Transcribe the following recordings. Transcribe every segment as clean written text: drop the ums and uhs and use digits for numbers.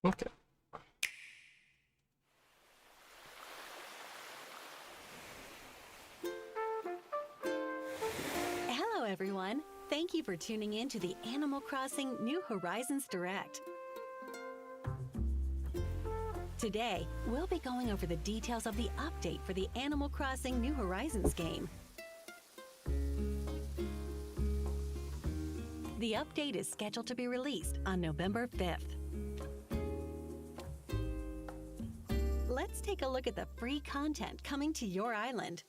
Okay. Hello, everyone. Thank you for tuning in to the Animal Crossing New Horizons Direct. Today, we'll be going over the details of the update for the Animal Crossing New Horizons game. The update is scheduled to be released on November 5th. Let's take a look at the free content coming to your island.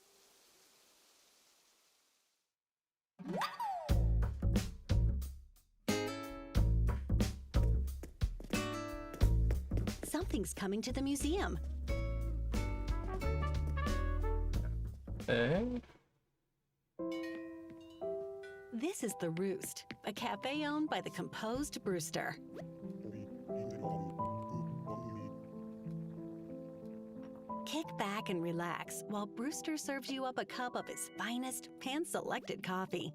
Something's coming to the museum. Okay. This is The Roost, a cafe owned by the composed Brewster. Kick back and relax while Brewster serves you up a cup of his finest, hand-selected coffee.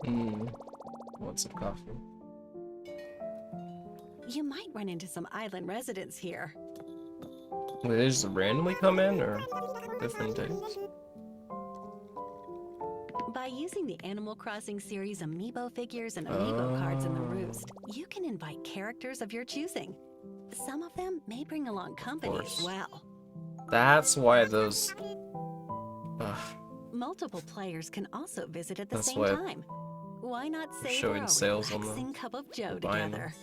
Want some coffee? You might run into some island residents here. Wait, they just randomly come in, or different days? By using the Animal Crossing series Amiibo figures and Amiibo cards in The Roost, you can invite characters of your choosing. Some of them may bring along company as well. That's why those... Multiple players can also visit at the That's same why time. Why not savor showing a sales on relaxing cup of Joe buying them. together?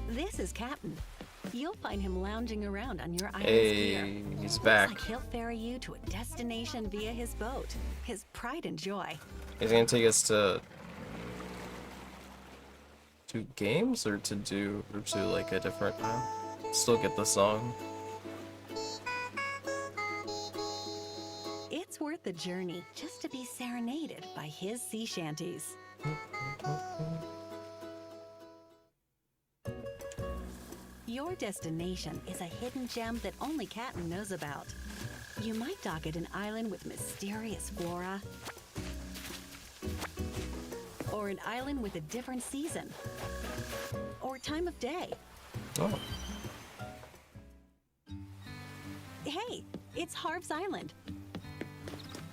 This is Captain. You'll find him lounging around on your island's pier. Hey, he's Looks back. like he'll ferry you to a destination via his boat, his pride and joy. He's gonna take us to games, or to like a different still get the song. It's worth the journey just to be serenaded by his sea shanties. Your destination is a hidden gem that only Captain knows about. You might dock at an island with mysterious flora, or an island with a different season, or time of day. Oh, Hey, it's Harv's Island.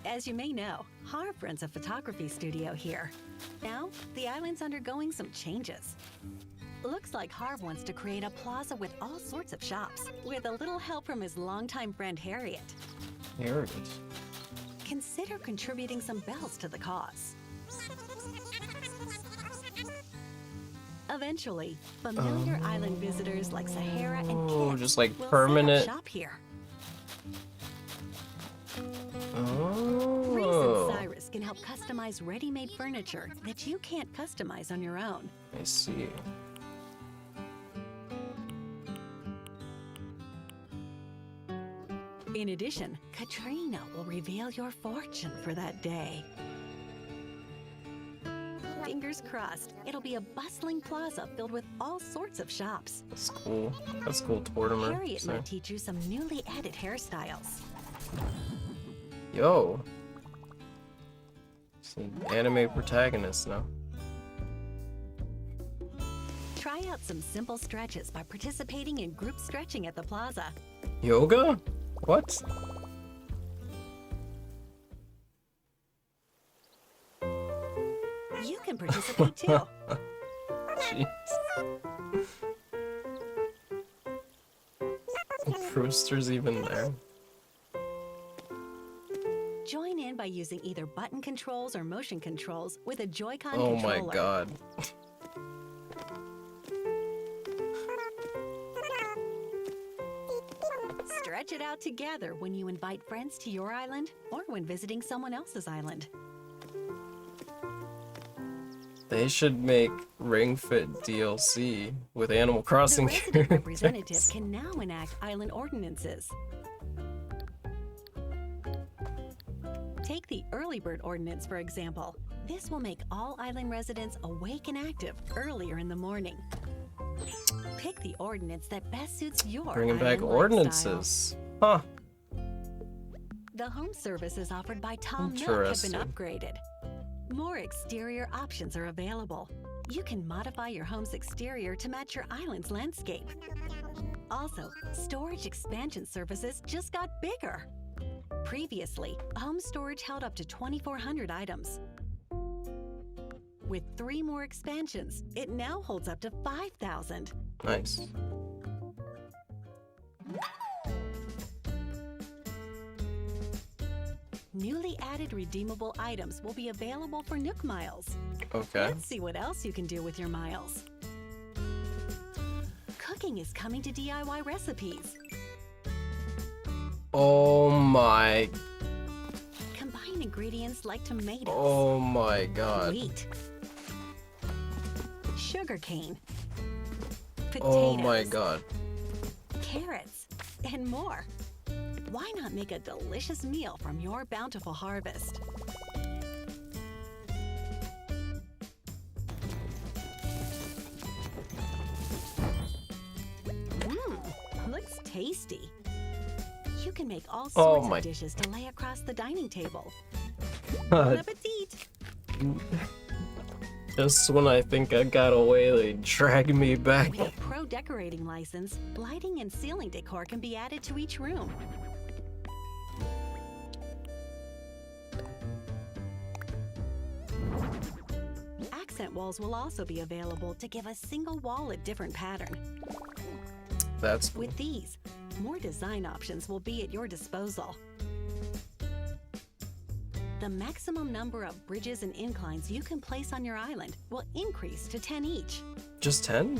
As you may know, Harv runs a photography studio here. Now, the island's undergoing some changes. Looks like Harv wants to create a plaza with all sorts of shops, with a little help from his longtime friend Harriet. here it is. Consider contributing some bells to the cause. Eventually, familiar island visitors like Sahara and Oh, Kit just like will permanent. set up shop here. Reese Oh, and Cyrus can help customize ready-made furniture that you can't customize on your own. I see. In addition, Katrina will reveal your fortune for that day. Fingers crossed, it'll be a bustling plaza filled with all sorts of shops. That's cool. That's cool, Tortimer. Harriet So- might teach you some newly added hairstyles. Yo. It's an anime protagonist now. Try out some simple stretches by participating in group stretching at the plaza. Yoga? What? You can participate too. Jeez. Brewster's even there. Join in by using either button controls or motion controls with a Joy-Con Oh controller. my god. Stretch it out together when you invite friends to your island or when visiting someone else's island. They should make Ring Fit DLC with Animal The Crossing resident representative characters. can now enact island ordinances. Take the Early Bird Ordinance, for example. This will make all island residents awake and active earlier in the morning. Pick the ordinance that best suits your Bringing back island ordinances. Huh. lifestyle. The home services offered by Tom Nook have been Interesting. upgraded. More exterior options are available. You can modify your home's exterior to match your island's landscape. Also, storage expansion services just got bigger. Previously, home storage held up to 2,400 items. With 3 more expansions, it now holds up to 5,000. Nice. Newly added redeemable items will be available for Nook Miles. Okay. Let's see what else you can do with your miles. Cooking is coming to DIY recipes. Oh my. Combine ingredients like tomatoes, Oh my god. wheat, sugarcane, potatoes, Oh my god. carrots, and more. Why not make a delicious meal from your bountiful harvest? Looks tasty. You can make all Oh sorts my- of dishes to lay across the dining table. Bon appetit! Just when I think I got away, they drag me back. With a pro decorating license, lighting and ceiling decor can be added to each room. Accent walls will also be available to give a single wall a different pattern. That's cool. With these, more design options will be at your disposal. The maximum number of bridges and inclines you can place on your island will increase to 10 each. Just 10?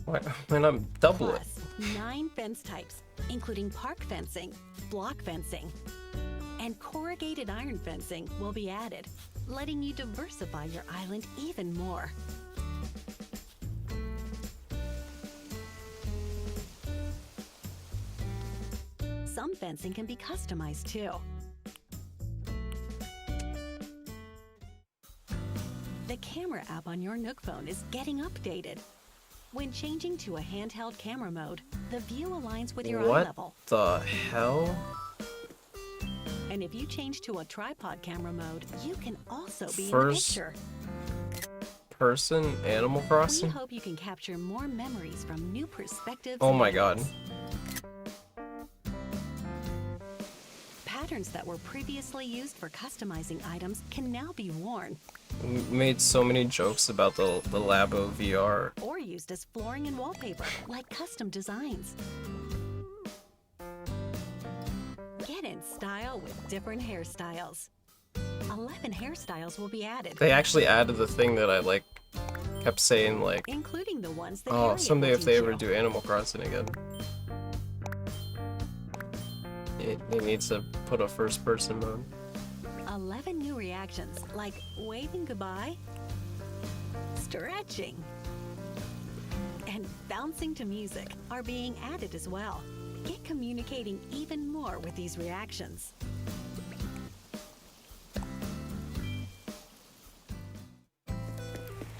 Why not double it? Plus, 9 fence types, including park fencing, block fencing, and corrugated iron fencing will be added, letting you diversify your island even more. Some fencing can be customized too. The camera app on your Nook phone is getting updated. When changing to a handheld camera mode, the view aligns with your eye What level. the hell? And if you change to a tripod camera mode, you can also be First in the picture. Person Animal We Crossing? hope you can capture more memories from new perspectives. Oh and my god. angles. Patterns that were previously used for customizing items can now be worn We made so many jokes about the Labo VR. or used as flooring and wallpaper, like custom designs. Get in style with different hairstyles. 11 hairstyles will be added, They actually added the thing that I like kept saying like, including the ones that oh, Harriet someday will if they teach ever you. do Animal Crossing again. It needs to put a first person mode. 11 new reactions, like waving goodbye, stretching, and bouncing to music, are being added as well. Get communicating even more with these reactions.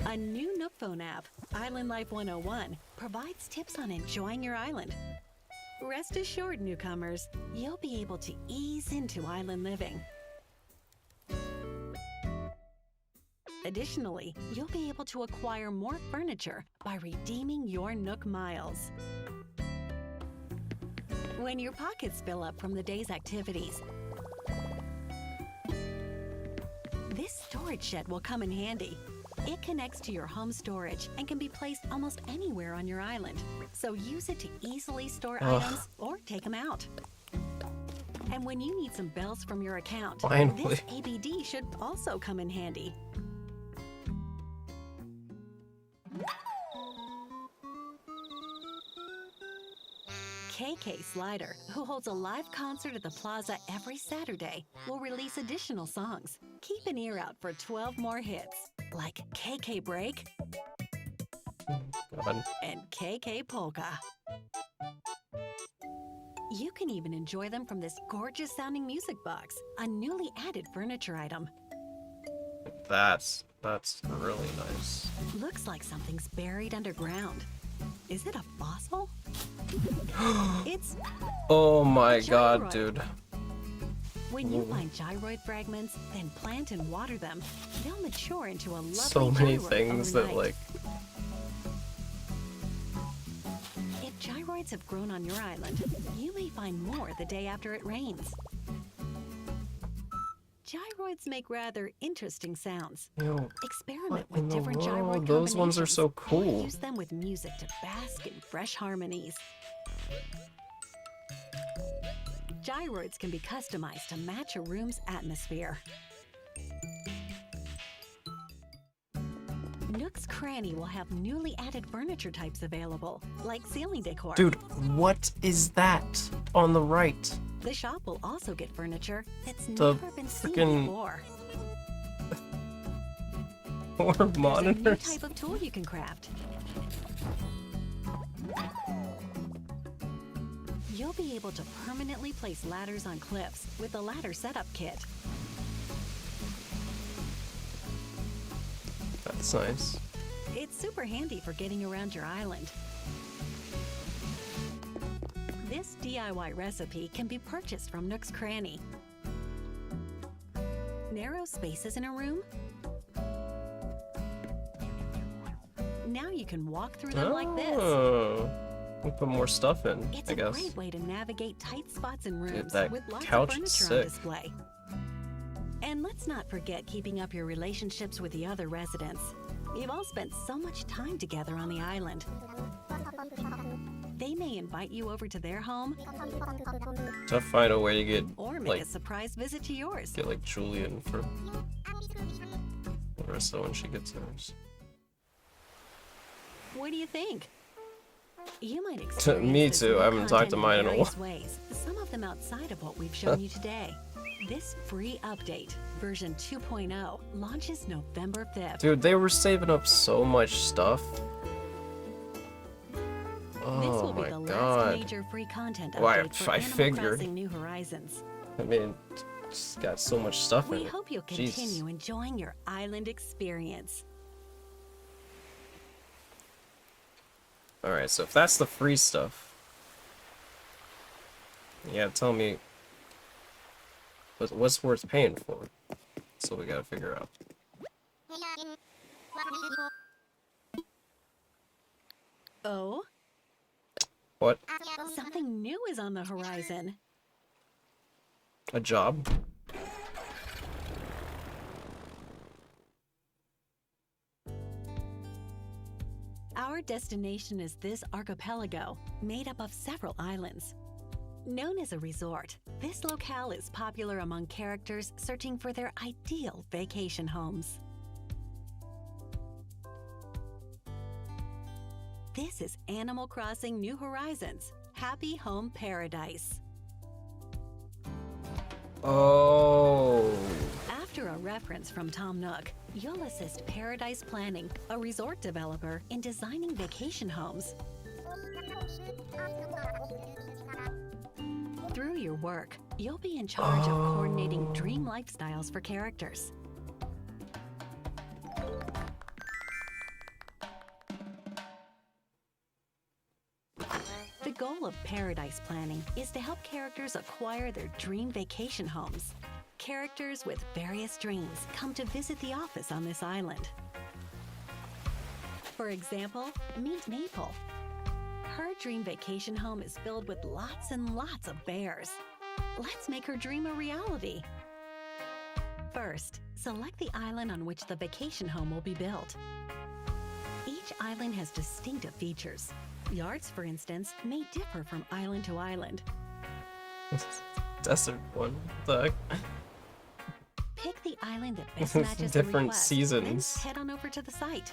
A new Nook phone app, Island Life 101, provides tips on enjoying your island. Rest assured, newcomers, you'll be able to ease into island living. Additionally, you'll be able to acquire more furniture by redeeming your Nook Miles. When your pockets fill up from the day's activities, this storage shed will come in handy. It connects to your home storage and can be placed almost anywhere on your island, so use it to easily store items or take them out. And when you need some bells from your account, Finally. this ABD should also come in handy. KK Slider, who holds a live concert at the Plaza every Saturday, will release additional songs. Keep an ear out for 12 more hits, like KK Break God. and KK Polka. You can even enjoy them from this gorgeous sounding music box, a newly added furniture item. That's really nice. Looks like something's buried underground. Is it a fossil? It's Oh my Gyroid. god, dude. When you find gyroid fragments, then plant and water them, they'll mature into a lovely So many gyroid things that overnight. like. If gyroids have grown on your island, you may find more the day after it rains. Gyroids make rather interesting sounds. Yo, Experiment what in with the different gyroid world? Those ones are so combinations, or cool. use them with music to bask in fresh harmonies. Gyroids can be customized to match a room's atmosphere. Nook's Cranny will have newly added furniture types available, like ceiling decor. Dude, what is that on the right? The shop will also get furniture that's The never been seen frickin' before. More There's a new monitors. type of tool you can craft. You'll be able to permanently place ladders on cliffs with the ladder setup kit. That's nice. It's super handy for getting around your island. This DIY recipe can be purchased from Nook's Cranny. Narrow spaces in a room? Now you can walk through them like this. Oh, we'll put more stuff in, It's I a guess. great way to navigate tight spots in rooms that with lots of couch furniture is on sick. display. And let's not forget keeping up your relationships with the other residents. You've all spent so much time together on the island. They may invite you over to their home To find a way to get or make like a surprise visit to yours. Julian for Marissa when she gets hers. What do you think? You might Me experience this too. new I haven't talked content to in mine in a various ways, some of them outside of what we've shown you today. This free update, version 2.0, launches November 5th. Dude, they were saving up so much stuff. This Oh will be my the last god. major free content Well, update for I Animal figured. Crossing New Horizons. I mean, just got so much stuff in We it. hope you'll Jeez. continue enjoying your island experience. Alright, so if that's the free stuff, yeah, tell me what's worth paying for. That's what we gotta figure out. Oh, What? something new is on the horizon. A job? Our destination is this archipelago, made up of several islands. Known as a resort, this locale is popular among characters searching for their ideal vacation homes. This is Animal Crossing New Horizons, Happy Home Paradise. Oh. After a reference from Tom Nook, you'll assist Paradise Planning, a resort developer, in designing vacation homes. Through your work, you'll be in charge of coordinating dream lifestyles for characters. The goal of Paradise Planning is to help characters acquire their dream vacation homes. Characters with various dreams come to visit the office on this island. For example, meet Maple. Her dream vacation home is filled with lots and lots of bears. Let's make her dream a reality. First, select the island on which the vacation home will be built. Each island has distinctive features. Yards, for instance, may differ from island to island. Desert one. What the heck? Pick the island that best matches the Different request, seasons. then head on over to the site.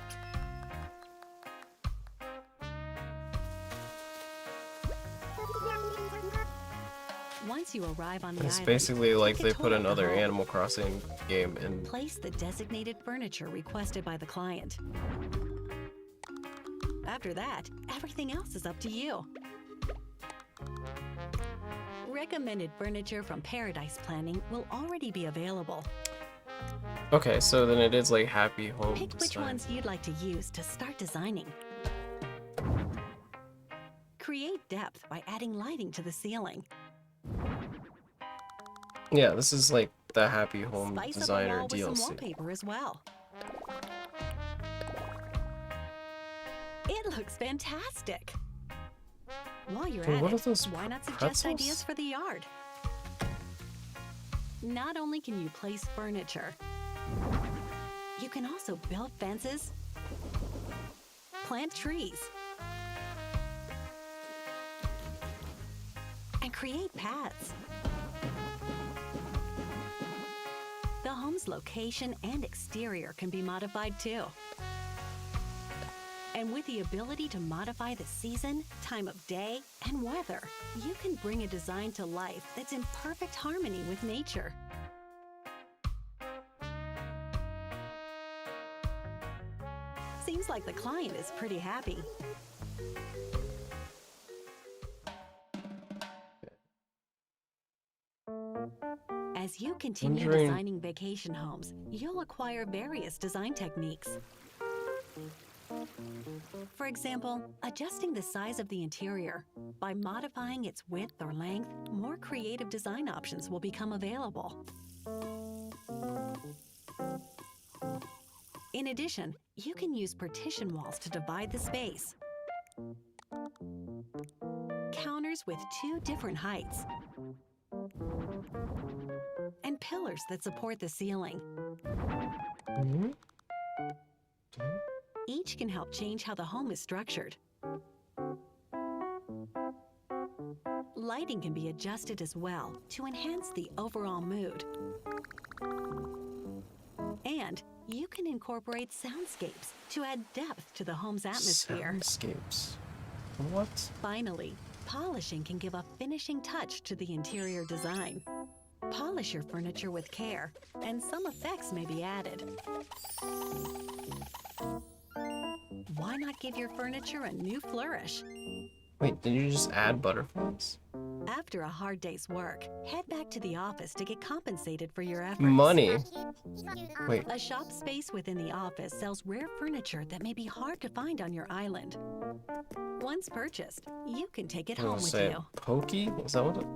Once you arrive on the It's island, basically like take a they put tour of the another home. Animal Crossing game in. Place the designated furniture requested by the client. After that, everything else is up to you. Recommended furniture from Paradise Planning will already be available. Okay, so then it is like Happy Home Pick which design. ones you'd like to use to start designing. Create depth by adding lighting to the ceiling. Yeah, this is like the Happy Home Spice up a Designer wall with some DLC. wallpaper as well. It looks fantastic. While you're Dude, at what it, are those why not suggest pretzels? ideas for the yard? Not only can you place furniture, you can also build fences, plant trees, and create paths. The home's location and exterior can be modified too. And with the ability to modify the season, time of day, and weather, you can bring a design to life that's in perfect harmony with nature. Seems like the client is pretty happy. As you continue Wondering- designing vacation homes, you'll acquire various design techniques. For example, adjusting the size of the interior. By modifying its width or length, more creative design options will become available. In addition, you can use partition walls to divide the space. Counters with 2 different heights. And pillars that support the ceiling. Mhm. Each can help change how the home is structured. Lighting can be adjusted as well to enhance the overall mood. And you can incorporate soundscapes to add depth to the home's atmosphere. Soundscapes. What? Finally, polishing can give a finishing touch to the interior design. Polish your furniture with care, and some effects may be added. Why not give your furniture a new flourish? Wait, did you just add butterflies? After a hard day's work, head back to the office to get compensated for your efforts. Money. Wait, A shop space within the office sells rare furniture that may be hard to find on your island. Once purchased, you can take it I home was with say you. Pokey? Is that what it?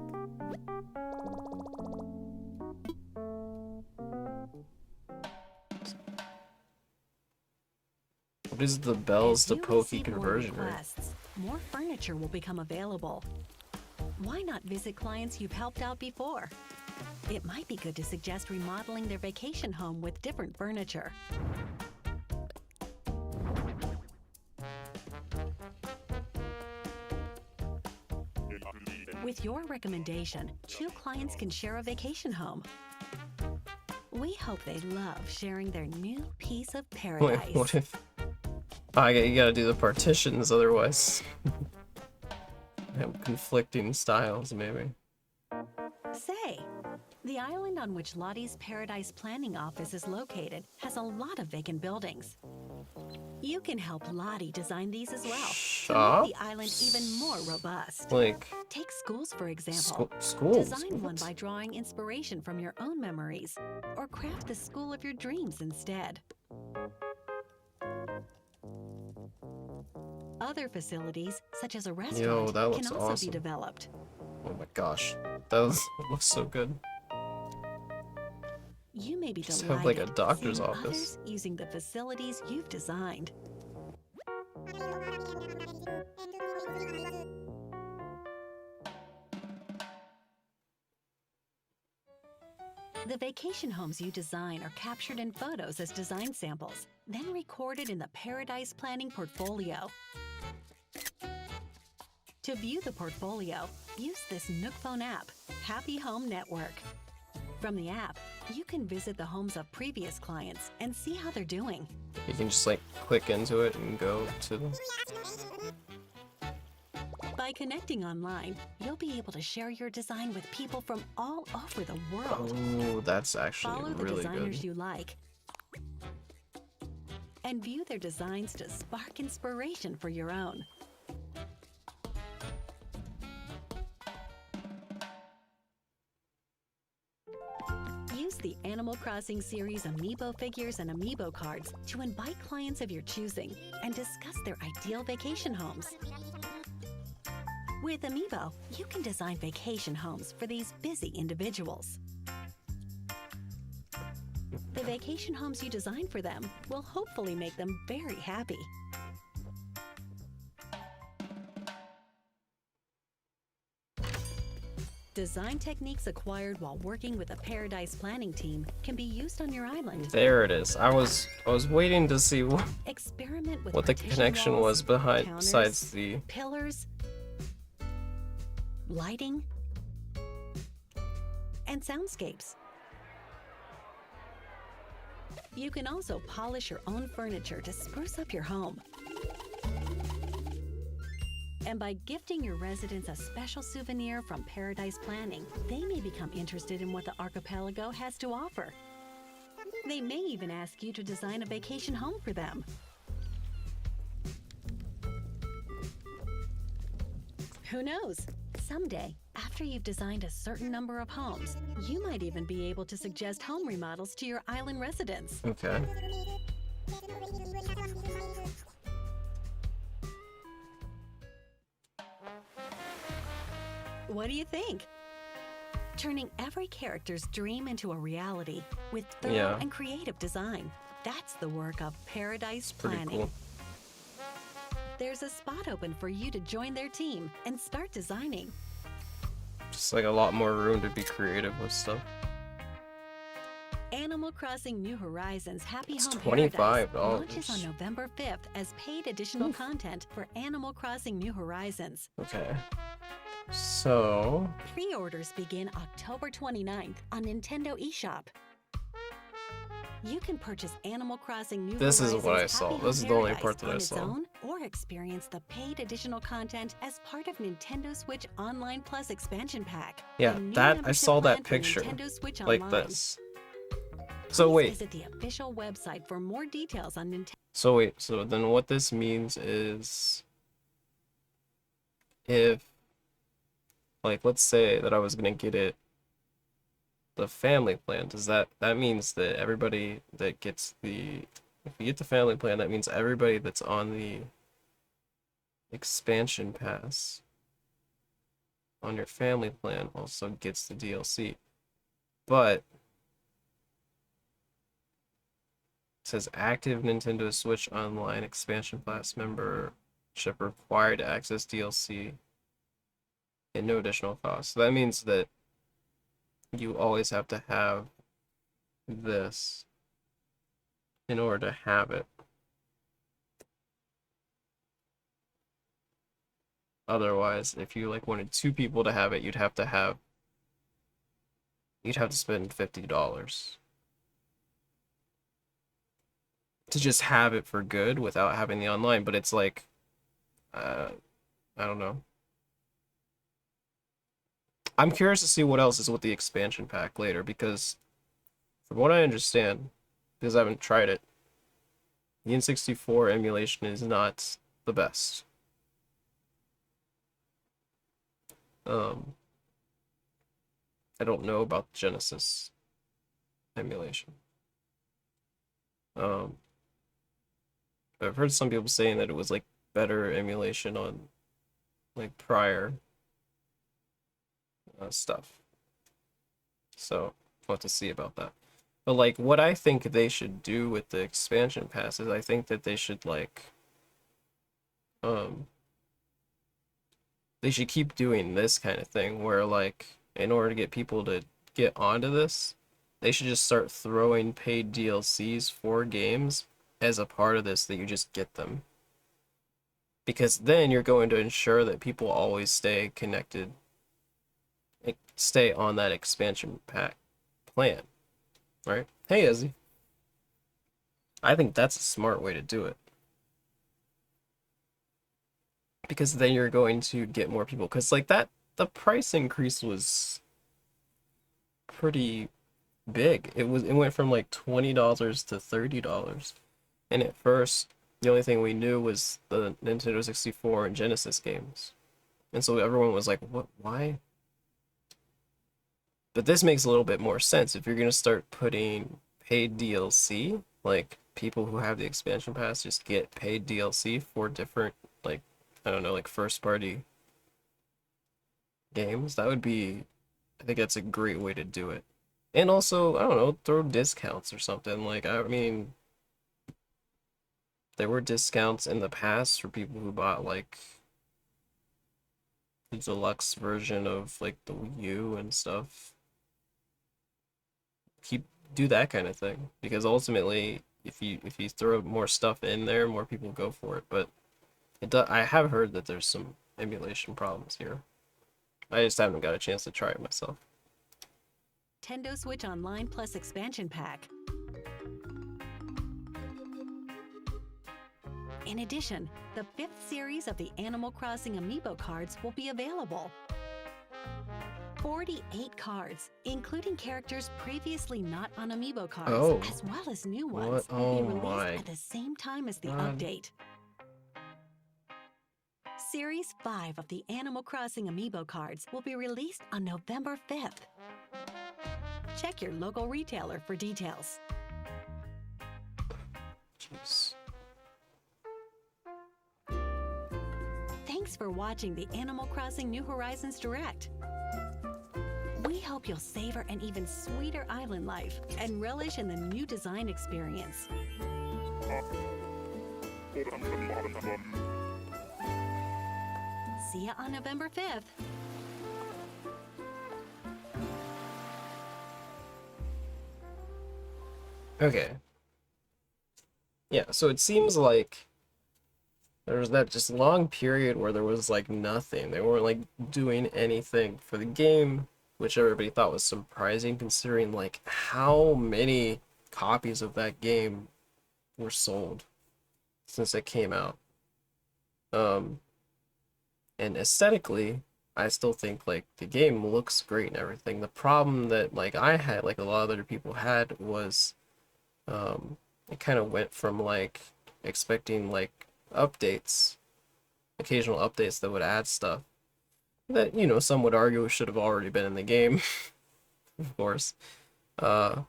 What is the bells As to you Pokey receive more conversion rate? requests, more furniture will become available. Why not visit clients you've helped out before? It might be good to suggest remodeling their vacation home with different furniture. With your recommendation, 2 clients can share a vacation home. We hope they love sharing their new piece of Wait, paradise. what if? Oh, you gotta do the partitions, otherwise. Have conflicting styles, maybe. Say, the island on which Lottie's Paradise Planning Office is located has a lot of vacant buildings. You can help Lottie design these as well to make the island even more robust. Like, Take schools, for example. schools? Design one What? by drawing inspiration from your own memories, or craft the school of your dreams instead. Other facilities, such as a restaurant, that can looks also awesome. be developed. Oh my gosh. That looks so good. You may be Just delighted have, like, a doctor's seeing office. others using the facilities you've designed. The vacation homes you design are captured in photos as design samples, then recorded in the Paradise Planning portfolio. To view the portfolio, use this Nook Phone app, Happy Home Network. From the app, you can visit the homes of previous clients and see how they're doing. You can just like click into it and go to them. By connecting online, you'll be able to share your design with people from all over the world. Oh, that's actually Follow the really designers good. you like and view their designs to spark inspiration for your own. Use the Animal Crossing series Amiibo figures and Amiibo cards to invite clients of your choosing and discuss their ideal vacation homes. With Amiibo, you can design vacation homes for these busy individuals. The vacation homes you design for them will hopefully make them very happy. Design techniques acquired while working with a Paradise planning team can be used on your island. There it is. I was waiting to see Experiment with what the partition connection walls, was behind counters, besides the pillars, lighting, and soundscapes. You can also polish your own furniture to spruce up your home. And by gifting your residents a special souvenir from Paradise Planning, they may become interested in what the archipelago has to offer. They may even ask you to design a vacation home for them. Who knows? Someday, after you've designed a certain number of homes, you might even be able to suggest home remodels to your island residents. okay. What do you think? Turning every character's dream into a reality with thorough Yeah. and creative design. That's the work of Paradise Pretty Planning. cool. There's a spot open for you to join their team and start designing. Just like a lot more room to be creative with stuff. Animal Crossing New Horizons Happy It's Home $25. Paradise launches on November 5th as paid additional content for Animal Crossing New Horizons. Okay. So Pre-orders begin October 29th on Nintendo eShop. You can purchase Animal Crossing New This is Horizons what I Happy saw. Home This is the only Paradise part that on I its saw. own, or experience the paid additional content as part of Nintendo Switch Online Plus expansion pack. yeah, the new that I membership saw that plan for picture Nintendo Switch like Online. this. So Please wait. visit the official website for more details on Nintendo. So then what this means is if, like, let's say that I was gonna get it the family plan, does that means that everybody that gets if you get the family plan, that means everybody that's on the expansion pass on your family plan also gets the DLC. But it says active Nintendo Switch Online expansion pass membership required to access DLC at no additional cost. So that means that you always have to have this in order to have it. Otherwise, if you like wanted two people to have it, you'd have to spend $50 to just have it for good without having the online. But it's like, I don't know. I'm curious to see what else is with the expansion pack later, because from what I understand, because I haven't tried it, the N64 emulation is not the best. I don't know about the Genesis emulation. But I've heard some people saying that it was like better emulation on like prior stuff. So we'll have to see about that. But like what I think they should do with the expansion pass is I think that they should like they should keep doing this kind of thing where like in order to get people to get onto this, they should just start throwing paid DLCs for games as a part of this, that you just get them. Because then you're going to ensure that people always stay connected, stay on that expansion pack plan, right? Hey, Izzy. I think that's a smart way to do it. Because then you're going to get more people. Because like that, the price increase was pretty big. It went from like $20 to $30. And at first, the only thing we knew was the Nintendo 64 and Genesis games. And so everyone was like, what, why? But this makes a little bit more sense. If you're going to start putting paid DLC, like people who have the expansion pass just get paid DLC for different, like, I don't know, like first party games, that would be, I think that's a great way to do it. And also, I don't know, throw discounts or something. Like, I mean, there were discounts in the past for people who bought like the deluxe version of like the Wii U and stuff. Keep do that kind of thing because ultimately, if you throw more stuff in there, more people go for it. But I have heard that there's some emulation problems here. I just haven't got a chance to try it myself. Nintendo Switch Online Plus expansion pack. In addition, the 5th series of the Animal Crossing Amiibo cards will be available. 48 cards, including characters previously not on Amiibo cards, Oh. as well as new ones, What? will be Oh released my at the same time as the God. update. Series 5 of the Animal Crossing Amiibo cards will be released on November 5th. Check your local retailer for details. Jeez. Thanks for watching the Animal Crossing New Horizons Direct. We hope you'll savor an even sweeter island life and relish in the new design experience. See ya on November 5th. Okay. Yeah, so it seems like there was that just long period where there was like nothing. They weren't like doing anything for the game, which everybody thought was surprising considering like how many copies of that game were sold since it came out. And aesthetically, I still think like the game looks great and everything. The problem that like I had, like a lot of other people had, was it kind of went from like expecting like updates, occasional updates that would add stuff that, you know, some would argue should have already been in the game, of course. Uh,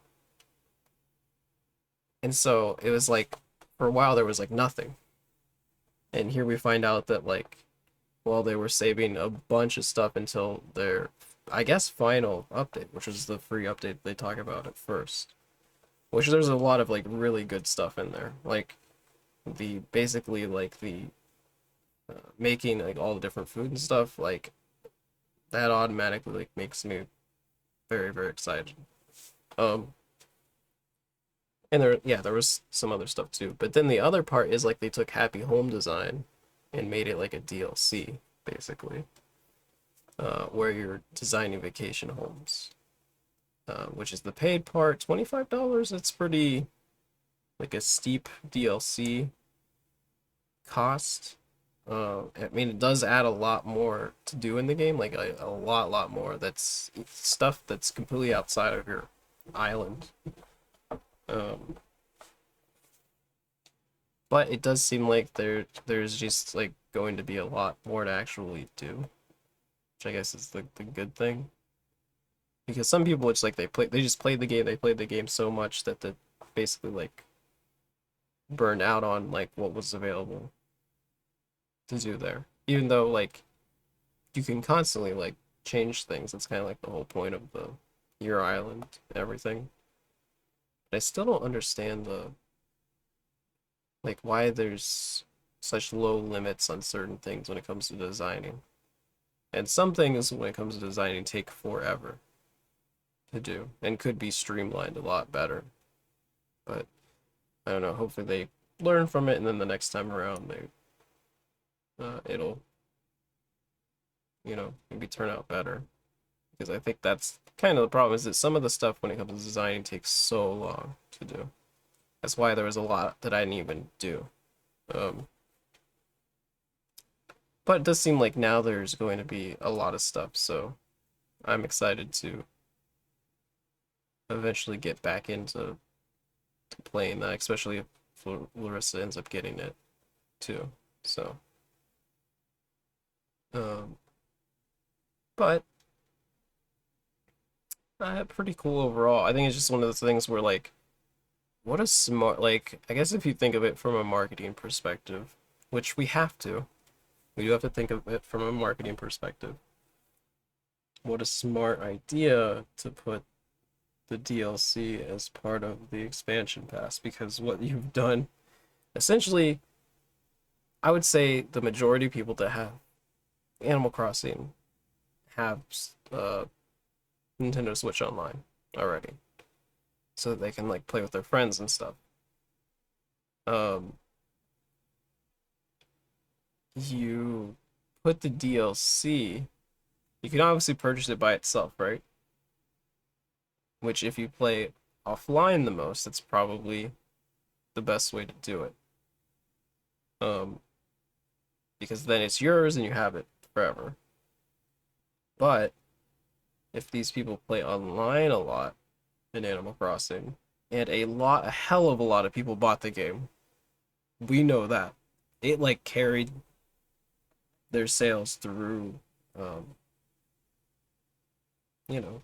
and so it was like for a while there was like nothing. And here we find out that like, well, they were saving a bunch of stuff until their, I guess, final update, which was the free update they talk about at first. Which there's a lot of like really good stuff in there, like the basically like the making like all the different food and stuff. Like that automatically like makes me very very excited. Um, and there was some other stuff too, but then the other part is like they took Happy Home Design and made it like a DLC basically, where you're designing vacation homes. Which is the paid part, $25. It's pretty like a steep DLC cost. I mean, it does add a lot more to do in the game, like a lot more. That's stuff that's completely outside of your island. Um, but it does seem like there's just like going to be a lot more to actually do, which I guess is the good thing. Because some people, it's like they just played the game, they played the game so much that they basically like burned out on like what was available to do there. Even though like you can constantly like change things. That's kind of like the whole point of the your island and everything. But I still don't understand the like why there's such low limits on certain things when it comes to designing. And some things when it comes to designing take forever to do and could be streamlined a lot better. But I don't know, hopefully they learn from it and then the next time around it'll, you know, maybe turn out better. Because I think that's kind of the problem, is that some of the stuff when it comes to designing takes so long to do. That's why there was a lot that I didn't even do. But it does seem like now there's going to be a lot of stuff, so I'm excited to eventually get back into playing that, especially if Larissa ends up getting it too. So, but pretty cool overall. I think it's just one of those things where like, what a smart, like, I guess if you think of it from a marketing perspective, which we do have to think of it from a marketing perspective. What a smart idea to put the DLC as part of the expansion pass, because what you've done, essentially, I would say the majority of people that have Animal Crossing have uh, Nintendo Switch Online already, so that they can like play with their friends and stuff. Um, you put the DLC. You can obviously purchase it by itself, right? Which, if you play offline the most, that's probably the best way to do it. Um, because then it's yours and you have it forever. But if these people play online a lot in Animal Crossing, and a hell of a lot of people bought the game, we know that it like carried their sales through, um, you know,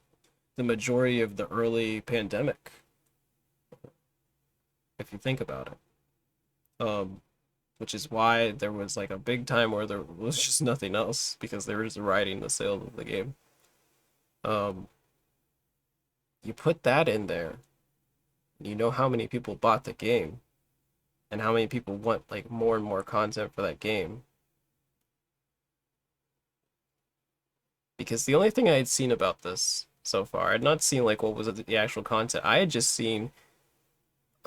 the majority of the early pandemic, if you think about it. Which is why there was like a big time where there was just nothing else because they were just riding the sales of the game. Um, you put that in there, you know how many people bought the game and how many people want like more and more content for that game. Because the only thing I had seen about this so far, I had not seen like what was the actual content. I had just seen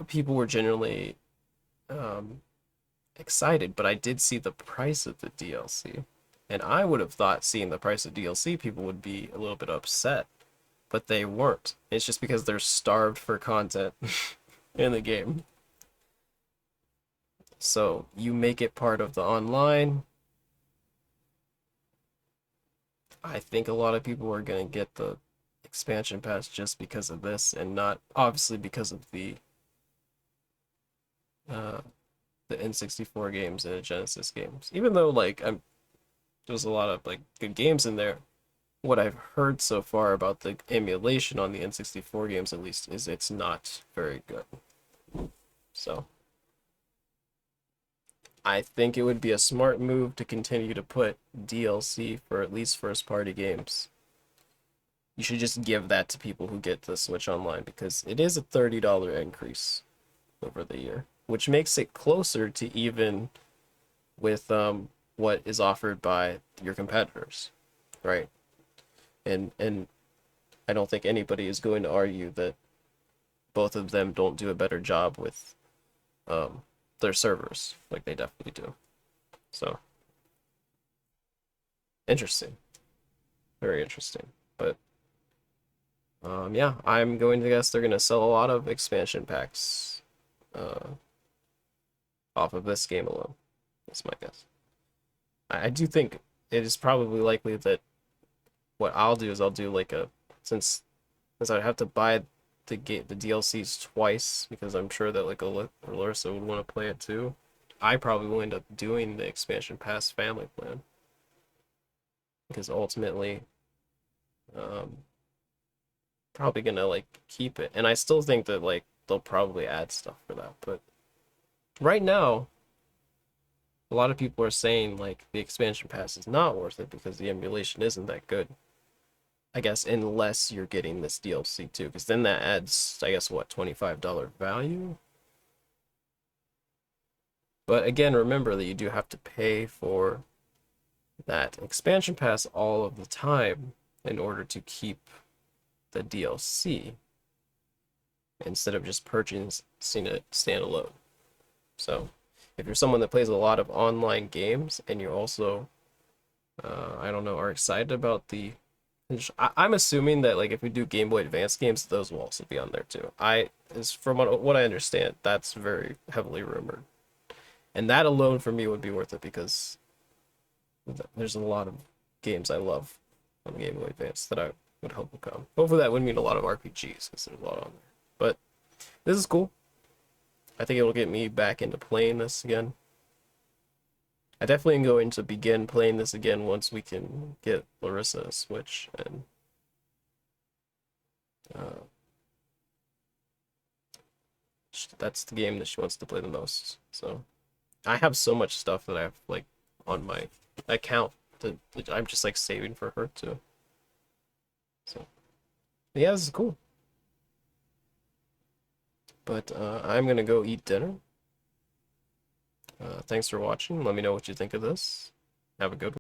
people were generally um, excited, but I did see the price of the DLC. And I would have thought seeing the price of DLC, people would be a little bit upset, but they weren't. It's just because they're starved for content in the game. So you make it part of the online. I think a lot of people are going to get the expansion pass just because of this, and not obviously because of uh, the N64 games and the Genesis games. Even though like there's a lot of like good games in there. What I've heard so far about the emulation on the N64 games, at least, is it's not very good. So I think it would be a smart move to continue to put DLC for at least first party games. You should just give that to people who get the Switch Online because it is a $30 increase over the year, which makes it closer to even with what is offered by your competitors, right? And I don't think anybody is going to argue that both of them don't do a better job with um, their servers. Like they definitely do. So interesting, very interesting. But yeah, I'm going to guess they're going to sell a lot of expansion packs uh, off of this game alone. That's my guess. I do think it is probably likely that what I'll do is I'll do like a since I'd have to buy the DLCs twice because I'm sure that like Larissa would want to play it too. I probably will end up doing the expansion pass family plan because ultimately, um, probably gonna like keep it, and I still think that like they'll probably add stuff for that. But right now, a lot of people are saying like the expansion pass is not worth it because the emulation isn't that good. I guess unless you're getting this DLC too, because then that adds, I guess, what, $25 value? But again, remember that you do have to pay for that expansion pass all of the time in order to keep the DLC instead of just purchasing it standalone. So if you're someone that plays a lot of online games and you also, I don't know, are excited about the I'm assuming that like if we do Game Boy Advance games, those will also be on there too. Is from what I understand, that's very heavily rumored, and that alone for me would be worth it because there's a lot of games I love on Game Boy Advance that I would hope will come. Hopefully that would mean a lot of RPGs because there's a lot on there. But this is cool. I think it will get me back into playing this again. I definitely am going to begin playing this again once we can get Larissa a Switch, and uh, that's the game that she wants to play the most. So I have so much stuff that I have like on my account that I'm just like saving for her too. So yeah, this is cool. But I'm gonna go eat dinner. Thanks for watching. Let me know what you think of this. Have a good one.